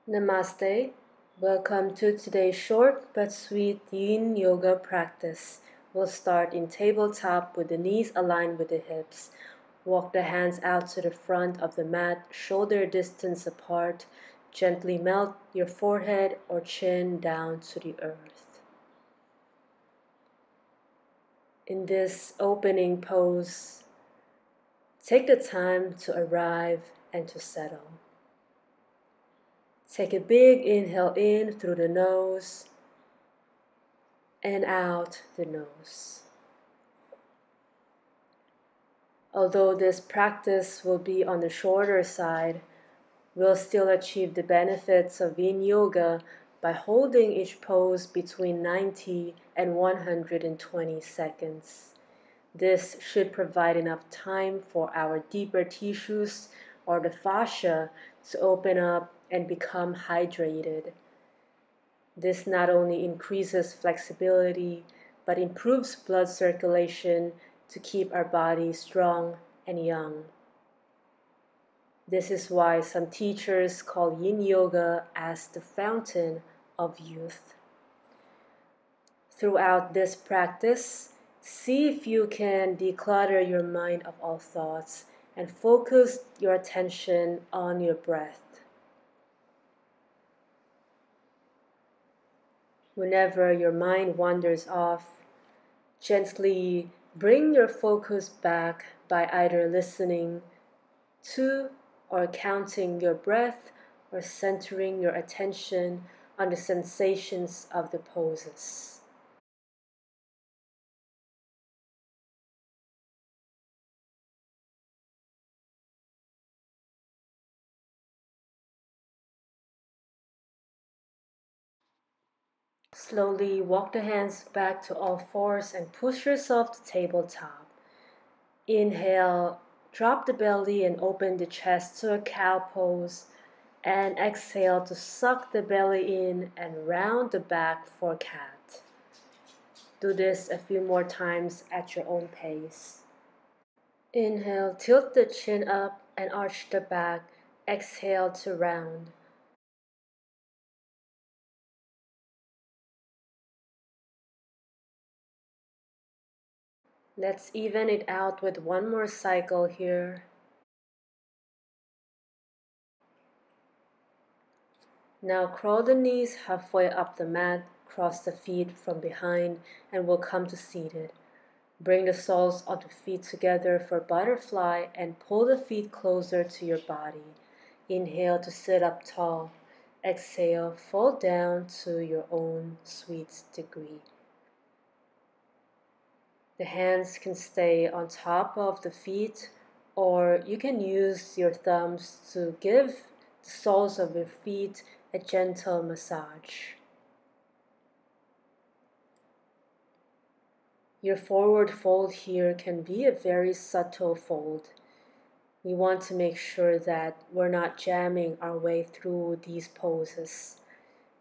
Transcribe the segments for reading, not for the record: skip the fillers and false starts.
Namaste. Welcome to today's short but sweet Yin Yoga practice. We'll start in tabletop with the knees aligned with the hips. Walk the hands out to the front of the mat, shoulder distance apart. Gently melt your forehead or chin down to the earth. In this opening pose, take the time to arrive and to settle. Take a big inhale in through the nose and out the nose. Although this practice will be on the shorter side, we'll still achieve the benefits of Yin Yoga by holding each pose between 90 and 120 seconds. This should provide enough time for our deeper tissues or the fascia to open up and become hydrated. This not only increases flexibility, but improves blood circulation to keep our body strong and young. This is why some teachers call Yin Yoga as the fountain of youth. Throughout this practice, see if you can declutter your mind of all thoughts and focus your attention on your breath. Whenever your mind wanders off, gently bring your focus back by either listening to or counting your breath or centering your attention on the sensations of the poses. Slowly walk the hands back to all fours and push yourself to tabletop. Inhale, drop the belly and open the chest to a cow pose. And exhale to suck the belly in and round the back for cat. Do this a few more times at your own pace. Inhale, tilt the chin up and arch the back. Exhale to round. Let's even it out with one more cycle here. Now crawl the knees halfway up the mat, cross the feet from behind, and we'll come to seated. Bring the soles of the feet together for butterfly and pull the feet closer to your body. Inhale to sit up tall. Exhale, fall down to your own sweet degree. The hands can stay on top of the feet, or you can use your thumbs to give the soles of your feet a gentle massage. Your forward fold here can be a very subtle fold. We want to make sure that we're not jamming our way through these poses.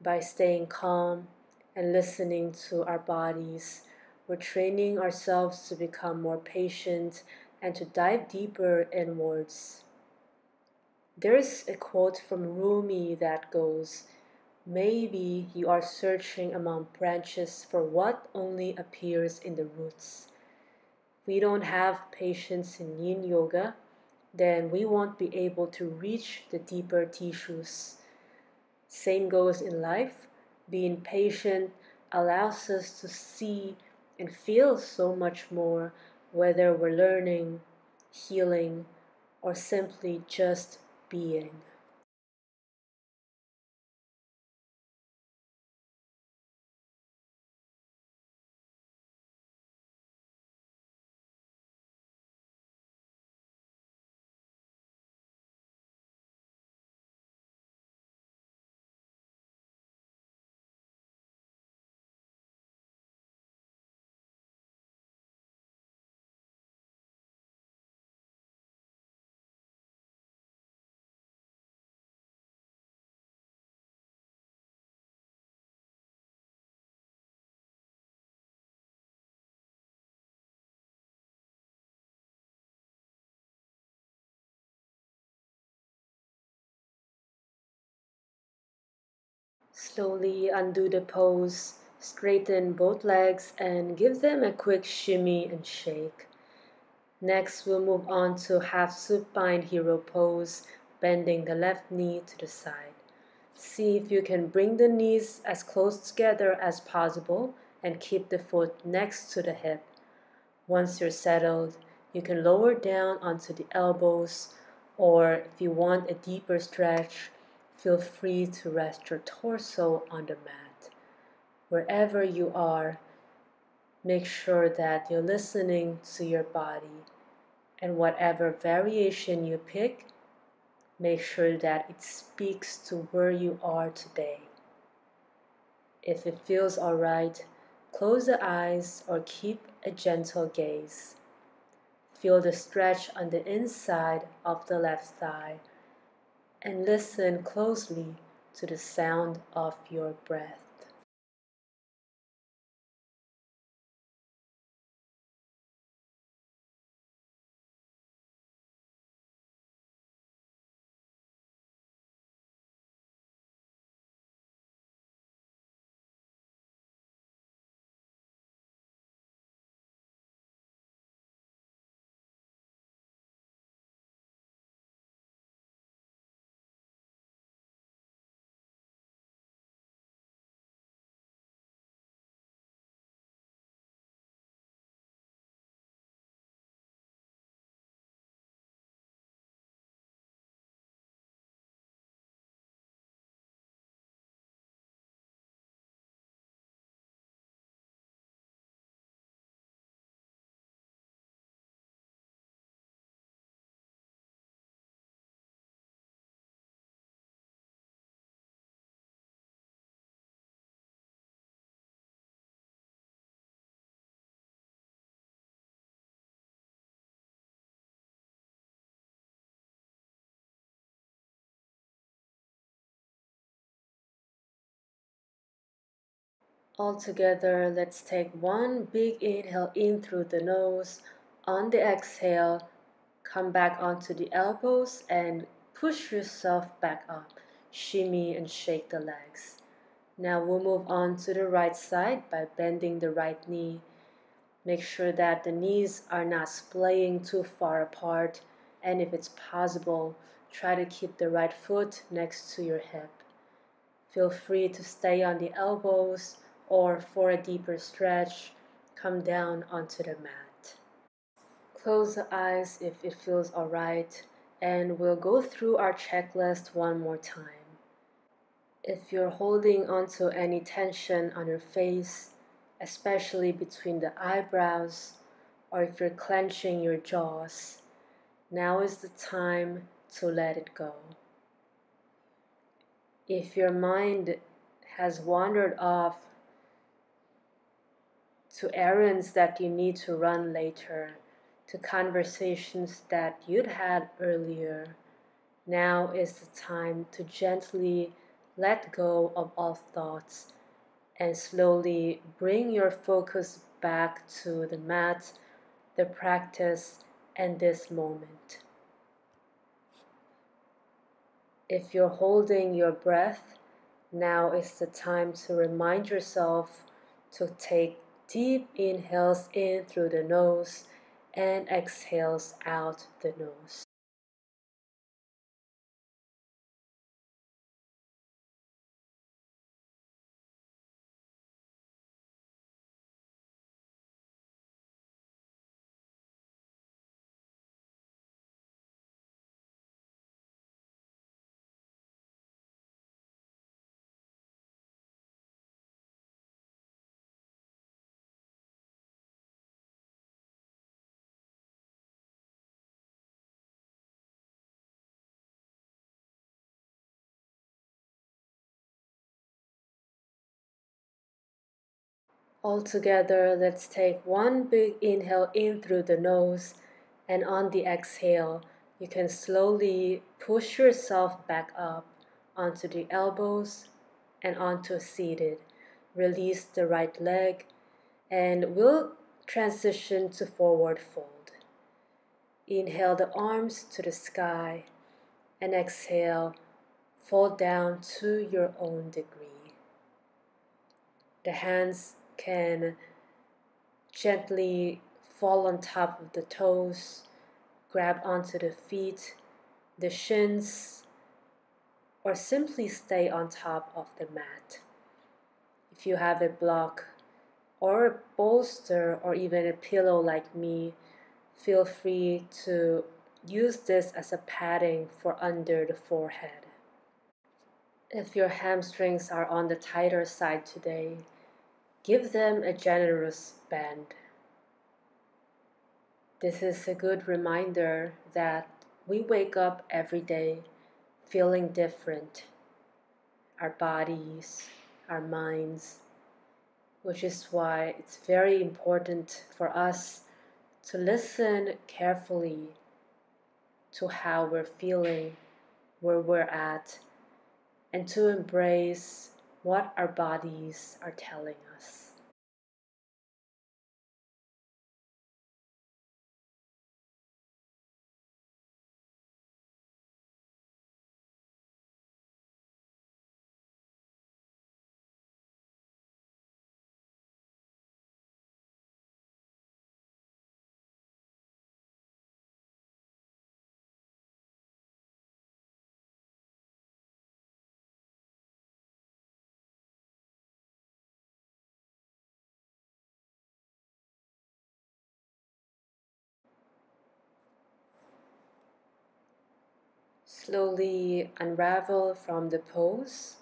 By staying calm and listening to our bodies, we're training ourselves to become more patient and to dive deeper inwards. There's a quote from Rumi that goes, "Maybe you are searching among branches for what only appears in the roots." If we don't have patience in Yin Yoga, then we won't be able to reach the deeper tissues. Same goes in life. Being patient allows us to see and feel so much more, whether we're learning, healing, or simply just being. Slowly undo the pose, straighten both legs and give them a quick shimmy and shake. Next, we'll move on to half supine hero pose, bending the left knee to the side. See if you can bring the knees as close together as possible and keep the foot next to the hip. Once you're settled, you can lower down onto the elbows, or if you want a deeper stretch, feel free to rest your torso on the mat. Wherever you are, make sure that you're listening to your body, and whatever variation you pick, make sure that it speaks to where you are today. If it feels alright, close the eyes or keep a gentle gaze. Feel the stretch on the inside of the left thigh and listen closely to the sound of your breath. All together, let's take one big inhale in through the nose. On the exhale, come back onto the elbows and push yourself back up. Shimmy and shake the legs. Now we'll move on to the right side by bending the right knee. Make sure that the knees are not splaying too far apart, and if it's possible, try to keep the right foot next to your hip. Feel free to stay on the elbows, or for a deeper stretch, come down onto the mat. Close the eyes if it feels alright, and we'll go through our checklist one more time. If you're holding onto any tension on your face, especially between the eyebrows, or if you're clenching your jaws, now is the time to let it go. If your mind has wandered off to errands that you need to run later, to conversations that you'd had earlier, now is the time to gently let go of all thoughts and slowly bring your focus back to the mat, the practice, and this moment. If you're holding your breath, now is the time to remind yourself to take deep inhales in through the nose and exhales out the nose. All together, let's take one big inhale in through the nose, and on the exhale, you can slowly push yourself back up onto the elbows and onto seated. Release the right leg, and we'll transition to forward fold. Inhale the arms to the sky, and exhale, fold down to your own degree. The hands can gently fall on top of the toes, grab onto the feet, the shins, or simply stay on top of the mat. If you have a block or a bolster or even a pillow like me, feel free to use this as a padding for under the forehead. If your hamstrings are on the tighter side today, give them a generous bend. This is a good reminder that we wake up every day feeling different, our bodies, our minds, which is why it's very important for us to listen carefully to how we're feeling, where we're at, and to embrace what our bodies are telling us. Slowly unravel from the pose,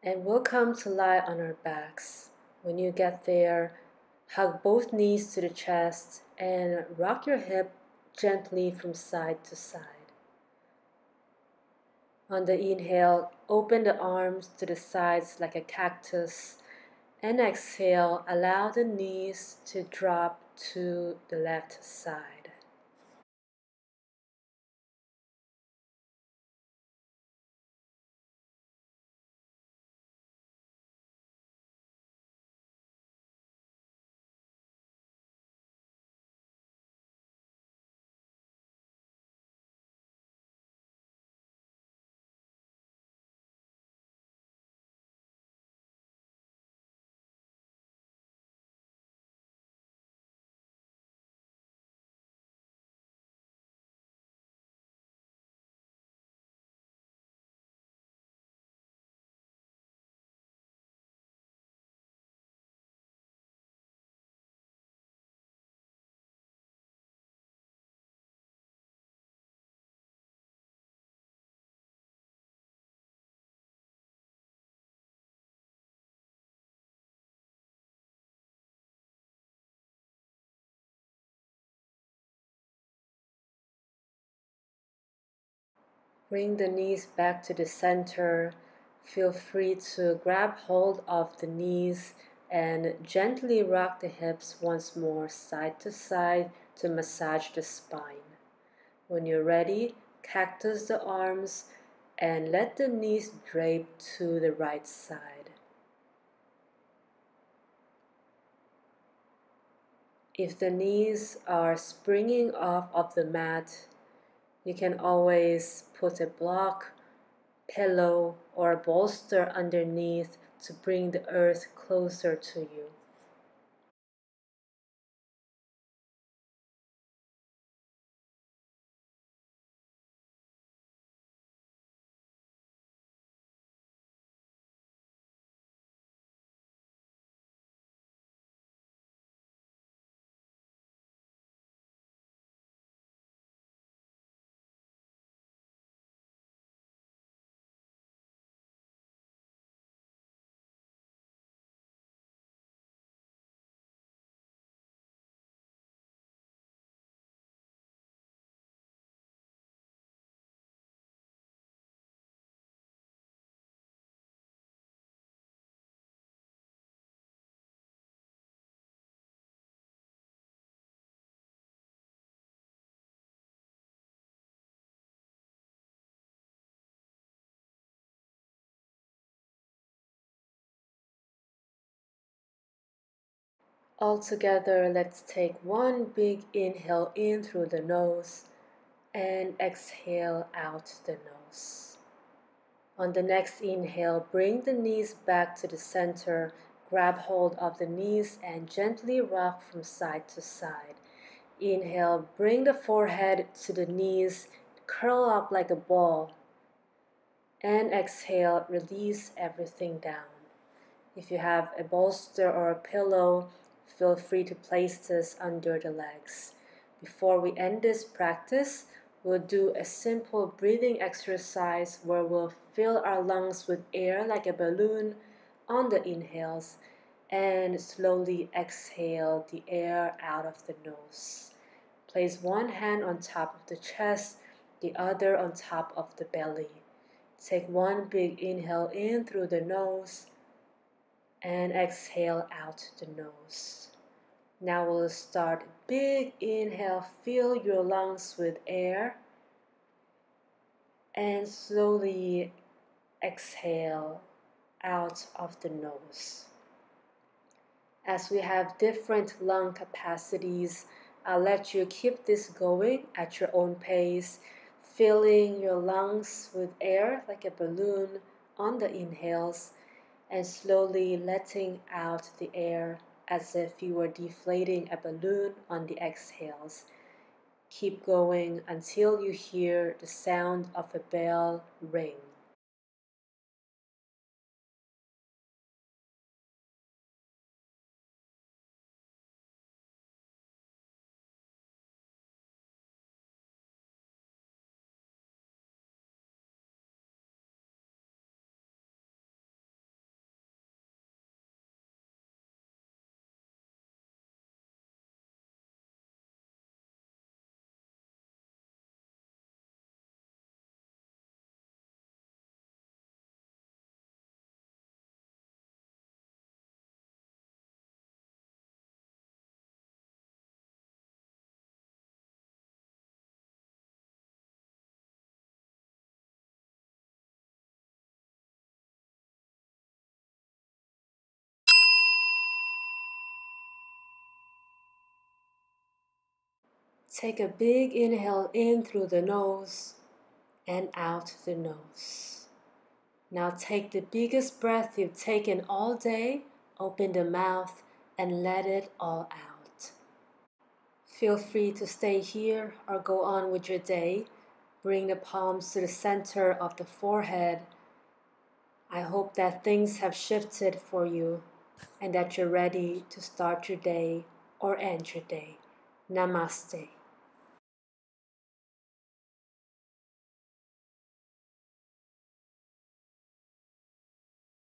and we'll come to lie on our backs. When you get there, hug both knees to the chest and rock your hip gently from side to side. On the inhale, open the arms to the sides like a cactus, and exhale, allow the knees to drop to the left side. Bring the knees back to the center. Feel free to grab hold of the knees and gently rock the hips once more side to side to massage the spine. When you're ready, cactus the arms and let the knees drape to the right side. If the knees are springing off of the mat, you can always put a block, pillow, or a bolster underneath to bring the earth closer to you. All together, let's take one big inhale in through the nose and exhale out the nose. On the next inhale, bring the knees back to the center Grab hold of the knees and gently rock from side to side. Inhale, bring the forehead to the knees, curl up like a ball. And exhale, release everything down. If you have a bolster or a pillow, feel free to place this under the legs. Before we end this practice, we'll do a simple breathing exercise where we'll fill our lungs with air like a balloon on the inhales and slowly exhale the air out of the nose. Place one hand on top of the chest, the other on top of the belly. Take one big inhale in through the nose and exhale out the nose. Now we'll start big inhale, fill your lungs with air and slowly exhale out of the nose. As we have different lung capacities, I'll let you keep this going at your own pace, filling your lungs with air like a balloon on the inhales and slowly letting out the air as if you were deflating a balloon on the exhales. Keep going until you hear the sound of a bell ring. Take a big inhale in through the nose and out the nose. Now take the biggest breath you've taken all day, open the mouth and let it all out. Feel free to stay here or go on with your day. Bring the palms to the center of the forehead. I hope that things have shifted for you and that you're ready to start your day or end your day. Namaste.